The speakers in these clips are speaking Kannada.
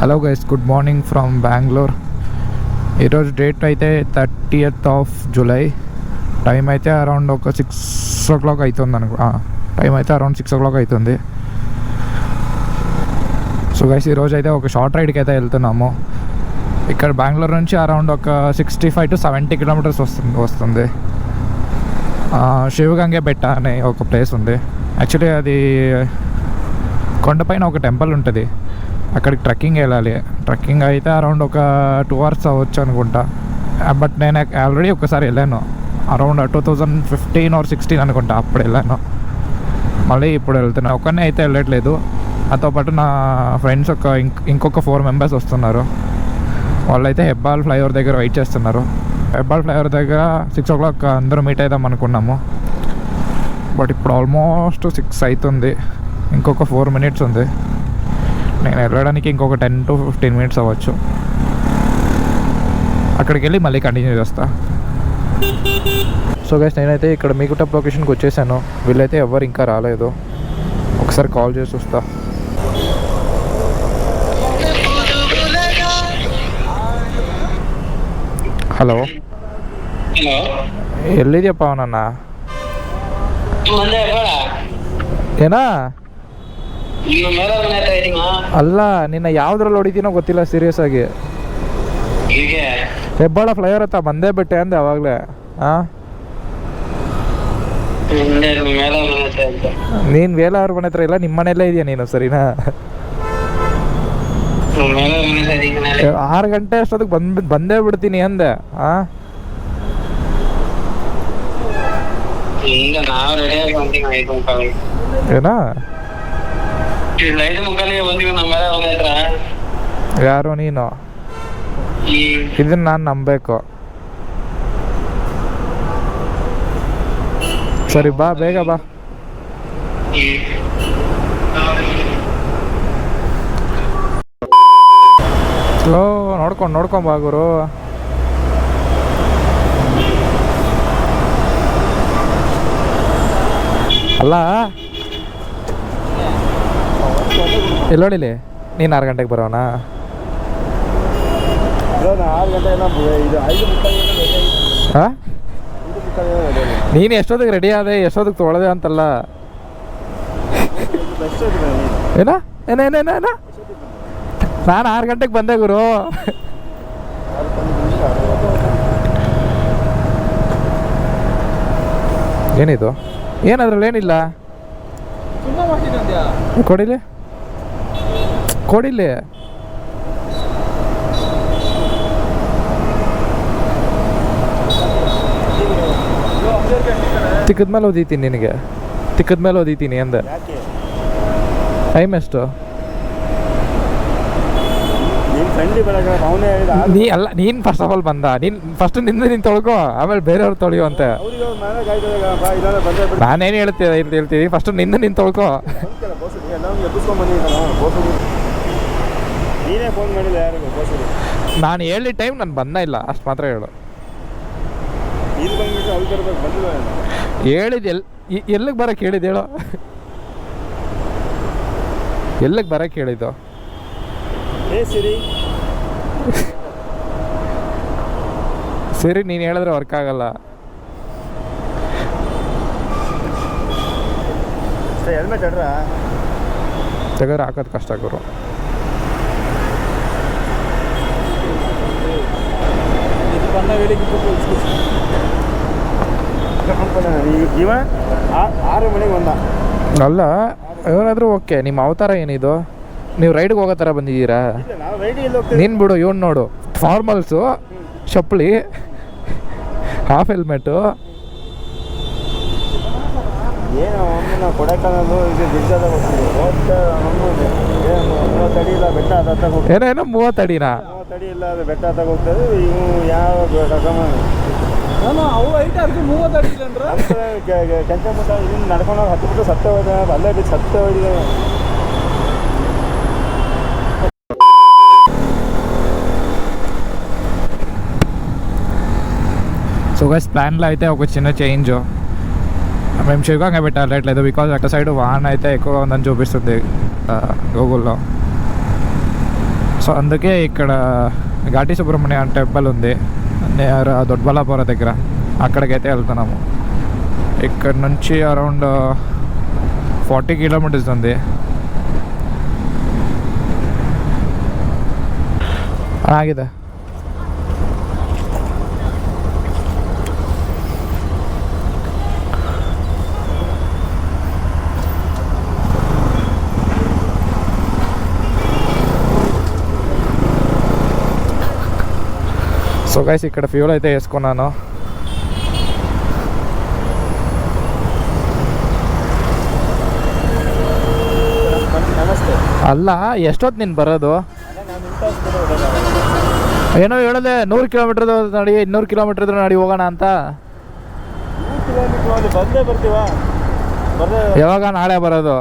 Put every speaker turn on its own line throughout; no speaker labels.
Hello guys, good morning from Bengaluru. ఈరోజు డేట్ అయితే 30th of July. టైం అయితే అరౌండ్ ఒక 6 o'clock అవుతుంది టైం అయితే అరౌండ్ 6 o'clock అవుతుంది. సో గైస్, ఈరోజు అయితే ఒక షార్ట్ రైడ్కి అయితే వెళ్తున్నాము. ఇక్కడ బెంగళూరు నుంచి అరౌండ్ ఒక 65 to 70 kilometers వస్తుంది. శివగంగే బెట్ట అనే ఒక ప్లేస్ ఉంది. యాక్చువల్లీ అది కొండపైన ఒక టెంపుల్ ఉంటుంది. అక్కడికి ట్రెక్కింగ్ వెళ్ళాలి. ట్రెక్కింగ్ అయితే అరౌండ్ ఒక 2 hours అవ్వచ్చు అనుకుంటా. బట్ నేను ఆల్రెడీ ఒకసారి వెళ్ళాను, అరౌండ్ 2015 or 16 అనుకుంటా, అప్పుడు వెళ్ళాను. మళ్ళీ ఇప్పుడు వెళ్తున్నాను. ఒక్కనే అయితే వెళ్ళట్లేదు, నాతో పాటు నా ఫ్రెండ్స్ ఇంకొక 4 members వస్తున్నారు. వాళ్ళైతే హెబ్బాల్ ఫ్లైఓవర్ దగ్గర వెయిట్ చేస్తున్నారు. హెబ్బాల్ ఫ్లైఓవర్ దగ్గర 6 o'clock అందరూ మీట్ అవుదాం అనుకున్నాము. బట్ ఇప్పుడు ఆల్మోస్ట్ 6 అవుతుంది. ఇంకొక 4 minutes ఉంది. నేను వెళ్ళడానికి ఇంకొక 10 to 15 minutes అవ్వచ్చు. అక్కడికి వెళ్ళి మళ్ళీ కంటిన్యూ చేస్తా. సో గైస్, నేనైతే ఇక్కడ మీకుటప్ లొకేషన్కి వచ్చేసాను. వీళ్ళైతే ఎవరు ఇంకా రాలేదు. ఒకసారి కాల్ చేసి చూస్తా. హలో, ಎಲ್ಲಿ ಇದೆಯಪ್ಪ ಅವನನ್ನ? ಏನಾ ಅಲ್ಲ, ನಿನ್ನ ಯಾವ್ದ್ರಲ್ಲಿ ಹೊಡಿತೀನೋ ಗೊತ್ತಿಲ್ಲ ಸೀರಿಯಸ್ ಆಗಿ. ಹೆಬ್ಬಾಳ ಫ್ಲೈಓವರ್ ಹತ್ತ ಬಂದೇ ಬಿಟ್ಟೆ ಅಂದೆ ಅವಾಗಲೇ. ನೀನ್ ವೇಲಾವ್ರ ಮನೆ ಹತ್ರ ಇಲ್ಲ, ನಿಮ್ಮ ಮನೆಯಲ್ಲೇ ಇದೆಯಾ ನೀನು? ಸರಿನಾ? 6 ಗಂಟೆ ಅಷ್ಟೊತ್ತಿಗೆ ಬಂದೇ ಬಿಡ್ತೀನಿ ಅಂದೆ. ಏನಾ? ಯಾರು ನೀನು? ಇದನ್ನ ನಾನು ನಂಬಬೇಕು. ಸರಿ ಬಾ, ಬೇಗ ಬಾ. ಸ್ಲೋ ನೋಡ್ಕೊಂಡ್ ಬಾ ಗುರು. ಅಲ್ಲ, ಎಲ್ಲೋಡಿಲಿ ನೀನು 6 ಗಂಟೆಗೆ ಬರೋಣ? ನೀನು ಎಷ್ಟೊತ್ತಿಗೆ ರೆಡಿ ಆದೆ, ಎಷ್ಟೊತ್ತಿಗೆ ತೊಗೊಳದೆ ಅಂತಲ್ಲ. ಏನ ನಾನು 6 ಗಂಟೆಗೆ ಬಂದೆ ಗುರು. ಏನಿದು? ಏನದ್ರಲ್ಲಿ ಏನಿಲ್ಲ. ಕೊಡಿಲಿ ತಿಕ್ಕದ್ಮೇಲೆ ಓದಿತೀನಿ ನಿನಗೆ, ತಿಕ್ಕದ್ಮೇಲೆ ಓದಿತೀನಿ ಅಂದೆ. ಟೈಮ್ ಎಷ್ಟು? ನೀನು ಫಸ್ಟ್ ಆಫ್ ಆಲ್ ಬಂದ. ನೀನು ಫಸ್ಟ್ ನೀನು ತೊಳ್ಕೊ, ಆಮೇಲೆ ಬೇರೆಯವ್ರು ತೊಳೆಯೋ ಅಂತ. ನಾನೇನು ಹೇಳ್ತೀನಿ, ಫಸ್ಟ್ ನೀನು ತೊಳ್ಕೊ. ನಾನು ಹೇಳಿ ಟೈಮ್ ನಾನು ಬಂದ ಇಲ್ಲ, ಅಷ್ಟು ಮಾತ್ರ ಹೇಳು. ಹೇಳಿದ್ ಎಲ್ಲಿಗೆ ಬರಕ್ಕೆ ಹೇಳಿದ್ದು ಹೇಳೋ? ಎಲ್ಲಿಗೆ ಬರಕ್ಕೆ ಹೇಳಿದ್ದು? ಸರಿ, ನೀನು ಹೇಳಿದ್ರೆ ವರ್ಕ್ ಆಗಲ್ಲ. ತೆಗೆದ್ರೆ ಹಾಕೋದು ಕಷ್ಟ ಗುರು. ಅಲ್ಲ, ಇವನಾದ್ರೂ ಓಕೆ. ನಿಮ್ಮ ಅವತಾರ ಏನಿದು? ನೀವು ರೈಡ್ಗೆ ಹೋಗೋ ಥರ ಬಂದಿದ್ದೀರಾ? ನೀನು ಬಿಡು, ಇವನು ನೋಡು, ಫಾರ್ಮಲ್ಸು, ಚಪ್ಪಲಿ, ಹಾಫ್ ಹೆಲ್ಮೆಟು. ಏನೇನೋ 30 ಅಡಿನಾ? ಬೆಟ್ಟ ಹೋಗ್ತದೆ. ನಡ್ಕೊಂಡು ಹತ್ತು ಬಿಟ್ಟು ಸತ್ತ ಹೋದ, ಅಲ್ಲೇ ಬಿಟ್ಟು ಸತ್ತ ಹೋಗಿದೆ. సో గైస్, ప్లాన్లో అయితే ఒక చిన్న చేంజ్. మేము శివగంగ బెట్ట వెళ్ళట్లేదు, బికాజ్ అక్కడ సైడ్ వాన అయితే ఎక్కువగా ఉందని చూపిస్తుంది గూగుల్లో. సో అందుకే ఇక్కడ ఘాటి సుబ్రహ్మణ్య టెంపుల్ ఉంది నియర్ దొడ్బల్లాపుర దగ్గర, అక్కడికైతే వెళ్తున్నాము. ఇక్కడ నుంచి అరౌండ్ 40 కిలోమీటర్స్ ఉంది. ಆಗಿದೆ. సో గైస్ ఇక్కడ ఫ్యూల్ అయితే వేసుకున్నాను. ಅಲ್ಲ ಎಷ್ಟೊತ್ತು ನೀನು ಬರೋದು? ಏನೋ ಹೇಳಿದೆ 100 ಕಿಲೋಮೀಟರ್ ನಡಿ, 200 ಕಿಲೋಮೀಟರ್ ಇದ್ರೆ ನಡಿ ಹೋಗೋಣ ಅಂತ. ಯಾವಾಗ? ನಾಳೆ ಬರೋದು.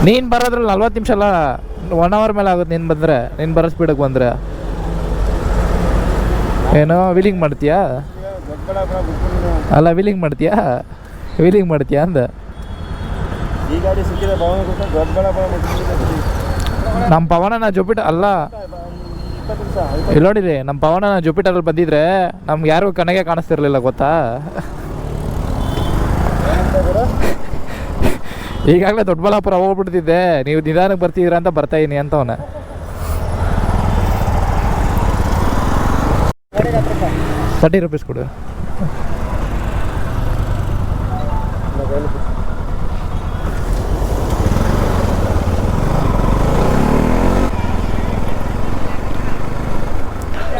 ನೀನು ಬರೋದ್ರಲ್ಲಿ 40 ನಿಮಿಷ ಅಲ್ಲ, 1 ಅವರ್ ಮೇಲೆ ಆಗುತ್ತೆ. ನೀನು ಬಂದರೆ, ನೀನು ಬರೋ ಸ್ಪೀಡಿಗೆ ಬಂದರೆ. ಏನೋ ವೀಲಿಂಗ್ ಮಾಡ್ತೀಯಾ? ಅಲ್ಲ ವೀಲಿಂಗ್ ಮಾಡ್ತೀಯಾ ಅಂದ. ನಮ್ಮ ಪವನನ ಜುಪಿಟರ್ ಅಲ್ಲ, ಇಲ್ಲಿ ನೋಡಿರಿ, ನಮ್ಮ ಪವನನ ಜುಪಿಟರಲ್ಲಿ ಬಂದಿದ್ರೆ ನಮ್ಗೆ ಯಾರಿಗೂ ಕಣ್ಣಿಗೆ ಕಾಣಿಸ್ತಿರ್ಲಿಲ್ಲ ಗೊತ್ತಾ. ಈಗಾಗಲೇ ದೊಡ್ಡಬಳ್ಳಾಪುರ ಹೋಗ್ಬಿಡ್ತಿದ್ದೆ, ನೀವು ನಿಧಾನಕ್ಕೆ ಬರ್ತಿದ್ದೀರ ಅಂತ ಬರ್ತಾ ಇದೀನಿ ಅಂತವನ. ₹30 ಕೊಡು.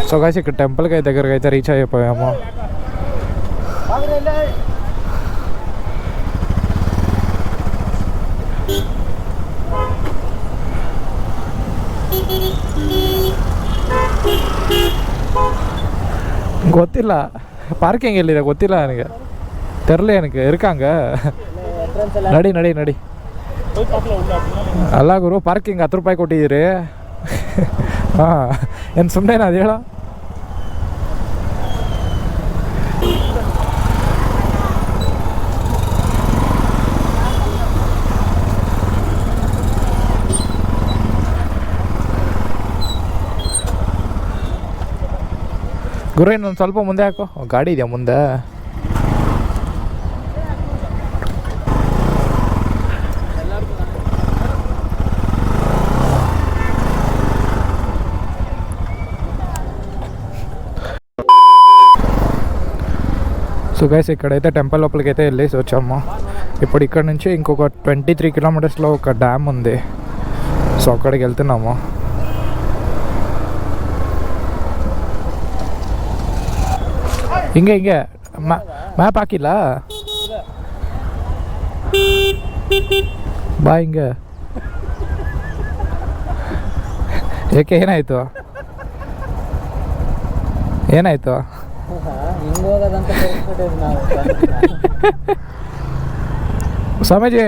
సో గైస్ ఇక్కడ టెంపుల్కి దగ్గరకి అయితే రీచ్ అయిపోయాము. ಗೊತ್ತಿಲ್ಲ ಪಾರ್ಕಿಂಗ್ ಎಲ್ಲಿದೆ ಗೊತ್ತಿಲ್ಲ ನನಗೆ, ತೆರಲಿ ನನಗೆ ಇರ್ಕಂಗ. ನಡಿ ನಡಿ ನಡಿ. ಅಲ್ಲ ಗುರು, ಪಾರ್ಕಿಂಗ್ ₹10 ಕೊಟ್ಟಿದ್ದೀರಿ. ಹಾಂ, ಏನು ಸುಮ್ಮನೆ ಅದು ಹೇಳ. ಗುರು ಇನ್ನೊಂದು ಸ್ವಲ್ಪ ಮುಂದೆ ಹಾಕೋ, ಗಾಡಿ ಇದೆಯಾ ಮುಂದೆ? సో గైస్ ఇక్కడైతే టెంపుల్ లోపలికి అయితే వెళ్ళేసి వచ్చాము. ఇప్పుడు ఇక్కడ నుంచి ఇంకొక 23 కిలోమీటర్స్లో ఒక డ్యామ్ ఉంది. సో అక్కడికి వెళ్తున్నాము. ಹಿಂಗೆ ಮ್ಯಾಪ್ ಹಾಕಿಲ್ಲ ಬಾ ಹಿಂಗೆ. ಏಕೆ ಏನಾಯಿತು? ಸ್ವಾಮೀಜಿ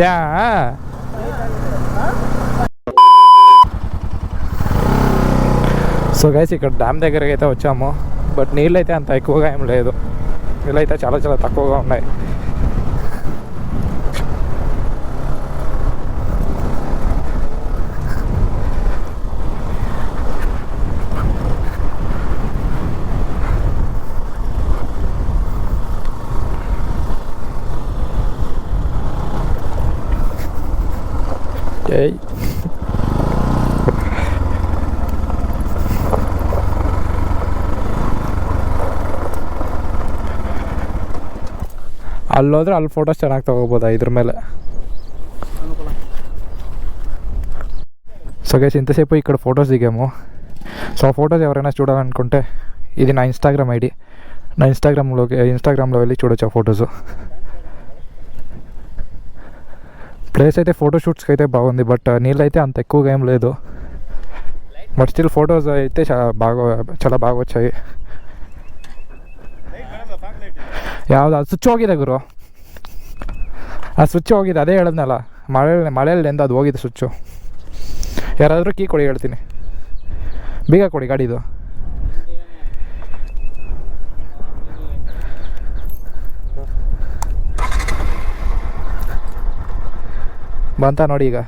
యా. సో గైస్ ఇక్కడ డ్యామ్ దగ్గరికి అయితే వచ్చాము. బట్ నీళ్ళు అయితే అంత ఎక్కువగా ఏం లేదు, నీళ్ళు అయితే చాలా చాలా తక్కువగా ఉన్నాయి. ಅಲ್ಲೋದ್ರೆ ಅಲ್ಲಿ ಫೋಟೋಸ್ ಚೆನ್ನಾಗಿ ತೊಗೋಬೋದಾ ಇದ್ರ ಮೇಲೆ. సో గైస్ ఇంతసేపు ఇక్కడ ఫొటోస్ దిగాము. సో ఆ ఫొటోస్ ఎవరైనా చూడాలనుకుంటే ఇది నా ఇన్స్టాగ్రామ్ ఐడి, నా ఇన్స్టాగ్రామ్లో వెళ్ళి చూడొచ్చు ఆ ఫొటోస్. ప్లేస్ అయితే ఫోటోషూట్స్కి అయితే బాగుంది, బట్ నీళ్ళు అయితే అంత ఎక్కువగా ఏం లేదు. బట్ స్టిల్ ఫొటోస్ అయితే చాలా బాగా వచ్చాయి. ಯಾವುದು ಅದು ಸ್ವಿಚ್ ಹೋಗಿದೆ ಗುರು, ಆ ಸ್ವಿಚ್ ಹೋಗಿದೆ, ಅದೇ ಹೇಳಿದ್ನಲ್ಲ ಮಳೆಯಲ್ಲಿಂದ ಅದು ಹೋಗಿದೆ ಸ್ವಿಚ್ಚು. ಯಾರಾದರೂ ಕೀ ಕೊಡಿ ಹೇಳ್ತೀನಿ, ಬೇಗ ಕೊಡಿ ಗಾಡಿದು. ಬಂತ ನೋಡಿ ಈಗ.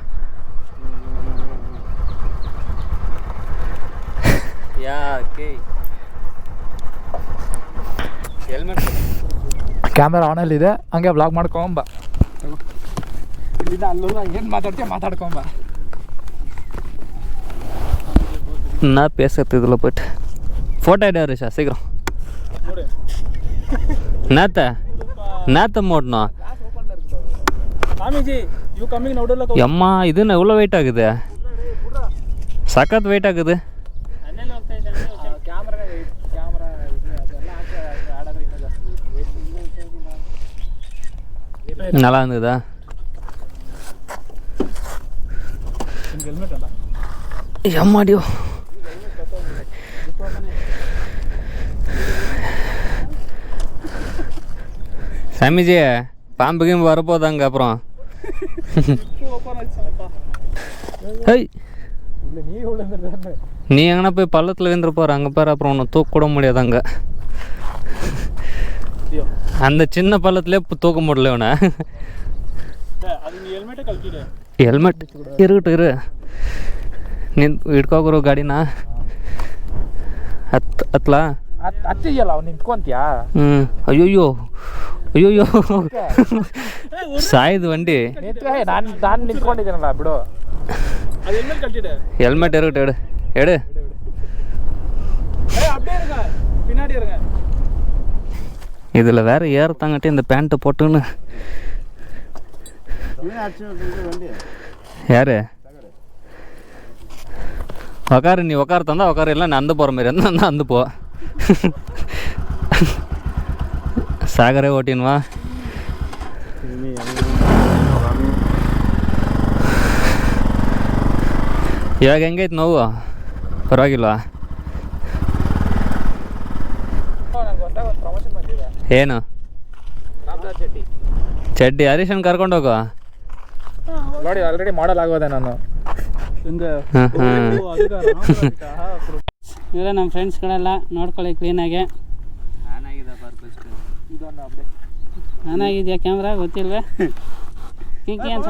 ಕ್ಯಾಮ್ರಾ ಆನಲ್ಲಿದೆ, ಹಂಗೆ ಬ್ಲಾಗ್ ಮಾಡ್ಕೊಂಬ. ಇಲ್ಲಿಂದ ಅಲ್ಲೂ ಏನು ಮಾತಾಡ್ತೀಯ ಮಾತಾಡ್ಕೊಂಬ.
ನಾ ಪೇಸತ್ತಿದ್ದಿಲ್ಲ ಬಟ್ ಫೋಟೋ ಇಡ್ಯಾವ್ರಿ ಶೀಘ್ರ ನಾತ ಮೋಡ್ನೋ ಯಮ್ಮ ಇದನ್ನ ಎவ்வளோ ವೆಯ್ಟ್ ಆಗಿದೆ, ಸಖತ್ ವೆಯ್ಟ್ ಆಗಿದೆ. நல்லா இருந்ததா? எம்மாடியோ சாமிஜி பாம்புக்கும் வரப்போதாங்க அப்புறம். நீ எங்கன்னா போய் பள்ளத்தில் விழுந்துரு போகிற, அங்கே பாரு, அப்புறம் ஒன்று தூக்க கூட முடியாது அங்கே. அந்த சின்ன பள்ளத்துலேயே தூக்க முடியல இவனை. ಹೆಲ್ಮೆಟ್ ಇರು ನಿನ್ ಇಟ್ಕೋಗ್ರು ಗಾಡಿನ ಹತ್ಲಾ
ಹತ್ತಿದೆಯಲ್ಲ ಅವ್ನು ನಿಂತ್ಕೊಂತೀಯಾ?
ಅಯ್ಯೋಯ್ಯೋ ಅಯ್ಯೋಯ್ಯೋ ಸಾಯ್ದು ವಂಡಿ.
ನಾನು ನಿಂತ್ಕೊಂಡಿದ್ದೀನಲ್ಲ ಬಿಡು.
ಹೆಲ್ಮೆಟ್ ಇರುಟ್ಟು ಎಡು ಎಡು. இதில் வேறு ஏறத்தாங்கட்டி இந்த பேண்ட்டு போட்டுன்னு யாரு உக்காரு, நீ உக்கார தந்தா உக்கார, இல்லை நான் அந்த போகிற மாதிரி இருந்தா அந்த போ. ಸಾಗರೇ ಓಟಿನ್ವಾ. ಇವಾಗ ಹೆಂಗೈತೆ ನೋವು? ಪರವಾಗಿಲ್ವಾ? ಏನು ಚಡ್ಡಿ? ಹರೀಶನ್ ಕರ್ಕೊಂಡೋಗು.
ನೋಡಿ ಆಲ್ರೆಡಿ ಮಾಡಲ್ ಆಗೋದೆ ನಾನು.
ಇವರೇ ನಮ್ಮ ಫ್ರೆಂಡ್ಸ್ಗಳೆಲ್ಲ, ನೋಡ್ಕೊಳ್ಳಿ ಕ್ಲೀನಾಗೆ. ಆನಾಗಿದೆಯಾ ಕ್ಯಾಮ್ರಾ? ಗೊತ್ತಿಲ್ವೇ? కింకి అని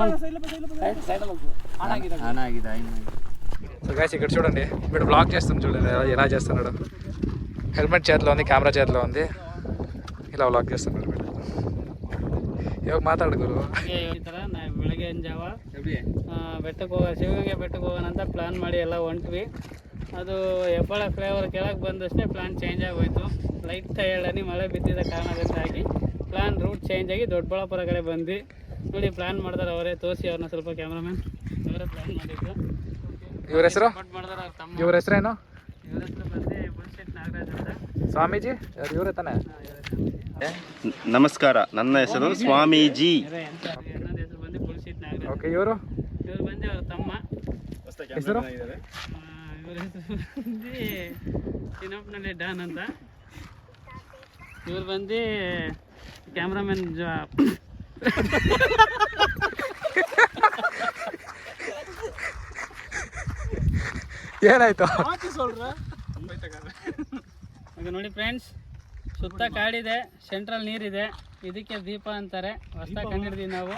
సో గైస్ ఇక్కడ చూడండి, వీడు బ్లాక్ చేస్తాం చూడండి ఎలా చేస్తున్నాడు. హెల్మెట్ చేతిలో ఉంది, కెమెరా చేతిలో ఉంది, ఇలా ಬ್ಲಾಗ್ చేస్తున్నాడు వీడు. ಇವಾಗ ಮಾತಾಡು ಗುರು.
ಈ ಥರ ನಾವು ಬೆಳಗಿನ ಜಾವ ಬೆಟ್ಟಕ್ಕೆ ಶಿವಗಂಗೆ ಬೆಟ್ಟಕ್ಕೆ ಹೋಗೋಣ ಅಂತ ಪ್ಲ್ಯಾನ್ ಮಾಡಿ ಎಲ್ಲ ಹೊಂಟ್ವಿ. ಅದು ಹೆಬ್ಬಾಳ ಫ್ಲೇವರ್ ಕೆಳಗೆ ಬಂದಷ್ಟೇ ಪ್ಲ್ಯಾನ್ ಚೇಂಜ್ ಆಗೋಯ್ತು. ಲೈಟ್ ಎಳ್ಳನಿ ಮಳೆ ಬಿದ್ದಿದ್ದ ಕಾರಣದಿಂದಾಗಿ ಪ್ಲ್ಯಾನ್ ರೂಟ್ ಚೇಂಜ್ ಆಗಿ ದೊಡ್ಡಬಳ್ಳಾಪುರ ಕಡೆ ಬಂದ್ವಿ. ನೋಡಿ ಪ್ಲ್ಯಾನ್ ಮಾಡ್ತಾರೆ ಅವರೇ, ತೋರಿಸಿ ಅವ್ರನ್ನ ಸ್ವಲ್ಪ ಕ್ಯಾಮ್ರಾಮನ್. ಅವರೇ ಪ್ಲ್ಯಾನ್ ಮಾಡಿದ್ದು.
ಇವ್ರ ಹೆಸರು
ಮಾಡ್ತಾರೆ ಅವ್ರ ತಮ್ಮ.
ಇವ್ರ ಹೆಸರೇನು?
ಇವ್ರ ಹೆಸರು ಬಂದು ಬುಲ್ಶೆಟ್ ನಾಗರಾಜ್ ಅಂತ.
ಸ್ವಾಮೀಜಿ ಇವರೇ ತಾನೆ?
ನಮಸ್ಕಾರ, ನನ್ನ ಹೆಸರು ಸ್ವಾಮೀಜಿ.
ನನ್ನ ಹೆಸರು ಬಂದು ಬುಲ್ಶೆಟ್ ನಾಗರಾಜ್.
ಓಕೆ, ಇವರು
ಬಂದು ಅವ್ರ ತಮ್ಮ.
ಹೆಸರು?
ಇವ್ರ ಹೆಸರು ಬಂದು ಚಿನ್ನಪ್ಪನಲ್ಲಿ ಡಾನ್ ಅಂತ. ಇವ್ರು ಬಂದು ಕ್ಯಾಮ್ರಾಮನ್.
ಏನಾಯ್ತು?
ಈಗ ನೋಡಿ ಫ್ರೆಂಡ್ಸ್, ಸುತ್ತ ಕಾಡಿದೆ, ಸೆಂಟ್ರಲ್ ನೀರಿದೆ, ಇದಕ್ಕೆ ದೀಪ ಅಂತಾರೆ. ಹೊಸ್ದಾಗಿ ಕಂಡಿಡ್ತೀವಿ ನಾವು.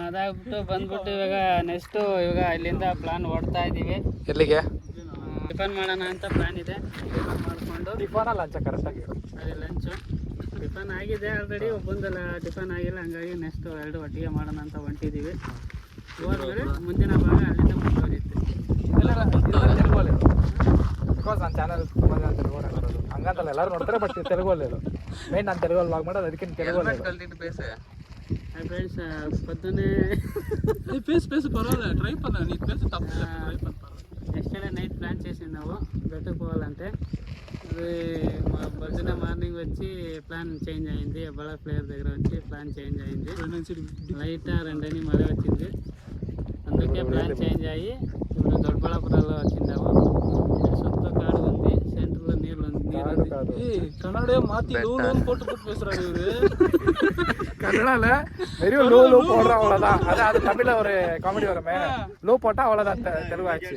ಅದಾಗ್ಬಿಟ್ಟು ಬಂದ್ಬಿಟ್ಟು ಇವಾಗ ನೆಕ್ಸ್ಟು ಇವಾಗ ಇಲ್ಲಿಂದ ಪ್ಲಾನ್ ಓಡ್ತಾ ಇದ್ದೀವಿ.
ಎಲ್ಲಿಗೆ?
ಟಿಫನ್ ಮಾಡೋಣ ಅಂತ ಪ್ಲಾನ್ ಇದೆ. ಮಾಡಿಕೊಂಡು
ಟಿಫನ್ ಲಂಚ ಕರೆಕ್ಟಾಗಿ?
ಅದೇ ಲಂಚು. ಟಿಫನ್ ಆಗಿದೆ ಆಲ್ರೆಡಿ, ಒಬ್ಬಂದೆಲ್ಲ ಟಿಫನ್ ಆಗಿಲ್ಲ, ಹಂಗಾಗಿ ನೆಕ್ಸ್ಟ್ ಎರಡು ಒಟ್ಟಿಗೆ ಮಾಡೋಣ ಅಂತ ಹೊಂಟಿದ್ದೀವಿ. ಹೋದ್ಮೇಲೆ ಮುಂದಿನ ಭಾಗ ಅಲ್ಲಿಂದ ಮುಂದುವರಿಯುತ್ತೆ.
ಬಿಕಾಸ್ ನನ್ನ ಚಾನಲ್ ತುಂಬ ಜನ ತೆಲುಗಲ್ಲಿ ನೋಡೋದು, ಹಂಗಂತಲ್ಲ ಎಲ್ಲರೂ ನೋಡ್ತಾರೆ, ಬಟ್ ತೆಲುಗಲ್ಲಿ ಮೇನ್ ನಾನು ತೆಲುಗಲ್ಲಿ ವ್ಲಾಗ್ ಮಾಡೋದು, ಅದಕ್ಕೆ ತೆಲುಗಲ್ಲಿ.
ಫ್ರೆಂಡ್ಸ್ పొద్దున్నే ఎస్టర్డే నైట్ ప్లాన్ చేసినాము బెట్టకు పోవాలంటే. అది పొద్దున్నే మార్నింగ్ వచ్చి ప్లాన్ చేంజ్ అయింది. బళ్ళ ప్లేయర్ దగ్గర వచ్చి ప్లాన్ చేంజ్ అయింది. లైట్ రెండని మళ్ళీ వచ్చింది, అందుకే ప్లాన్ చేంజ్ అయ్యి ఇప్పుడు దొడ్డబಳ್ಳాపురంలో వచ్చిందాము. సుತ್ತ కాడు ఉంది, సెంటర్లో నీళ్ళు
ಕಾದು
ಕನ್ನಡ ಮಾತಿ ಲೋನ್ போட்டு போட்டு பேசுறாரு இவரு.
கன்னடால வெறும் லோ லோ போடுற அவ்வளோதான். அது தமிழில் ஒரு காமெடி வருமே, லோ போட்டால் அவ்வளோதான் தெலுங்கு ஆச்சு.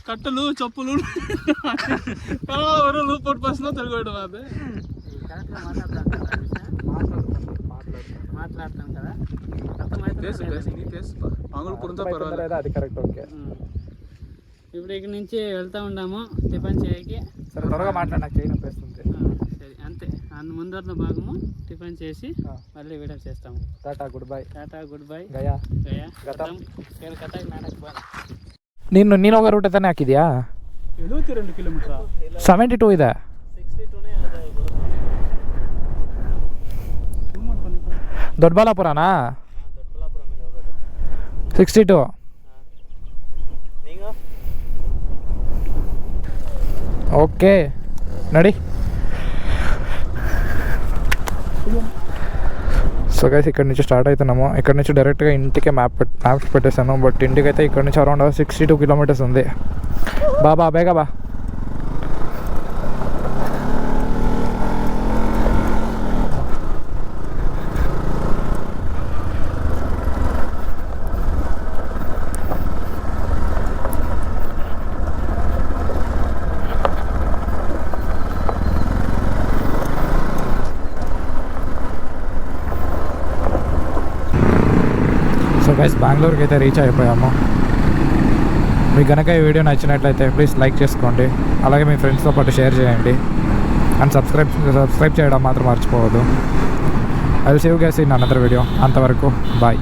కట్టలు చెప్పులు కన్నడ వరకు లూ పోட்டு பேசினா తెలుగు వేయడం అది.
మాట్లాడతాను కదా
అది కరెక్ట్. ఓకే,
ఇప్పుడు ఇక్కడ నుంచి వెళ్తూ ఉన్నాము టిఫిన్ చేయకి.
సరే త్వరగా మాట్లాడి, నాకు చేయని పేస్తుంది.
సరే అంతే, ముందర భాగము టిఫిన్ చేసి మళ్ళీ వీడియో చేస్తాము.
Tata good bye.
Tata good bye.
ಗಯಾ
ಗಯಾ
ಗತಂ
ಕೇಳ್ಕತ್ತಾಗ ನಾಡಕ್ಕೆ ಬಾ.
ನೀನು ಹೋಗೋ ರೂಟ್ ತಾನೇ ಹಾಕಿದ್ಯಾ?
72 ಕಿಲೋಮೀಟರ್
72 ಇದೆ. ದೊಡ್ಡಬಳ್ಳಾಪುರನಾ? 62. ఓకే నడి. సో గైస్ ఇక్కడ నుంచి స్టార్ట్ అవుతున్నాము. ఇక్కడ నుంచి డైరెక్ట్గా ఇంటికి మ్యాప్స్ పెట్టేశాను. బట్ ఇంటికి అయితే ఇక్కడ నుంచి అరౌండ్ 62 కిలోమీటర్స్ ఉంది. బాబా బేగా బా. సో గైస్ బెంగళూరుకి అయితే రీచ్ అయిపోయాము. మీకు కనుక ఈ వీడియో నచ్చినట్లయితే ప్లీజ్ లైక్ చేసుకోండి, అలాగే మీ ఫ్రెండ్స్తో పాటు షేర్ చేయండి, అండ్ సబ్స్క్రైబ్ చేయడం మాత్రం మర్చిపోవద్దు. I will see you guys in another video. అంతవరకు బాయ్.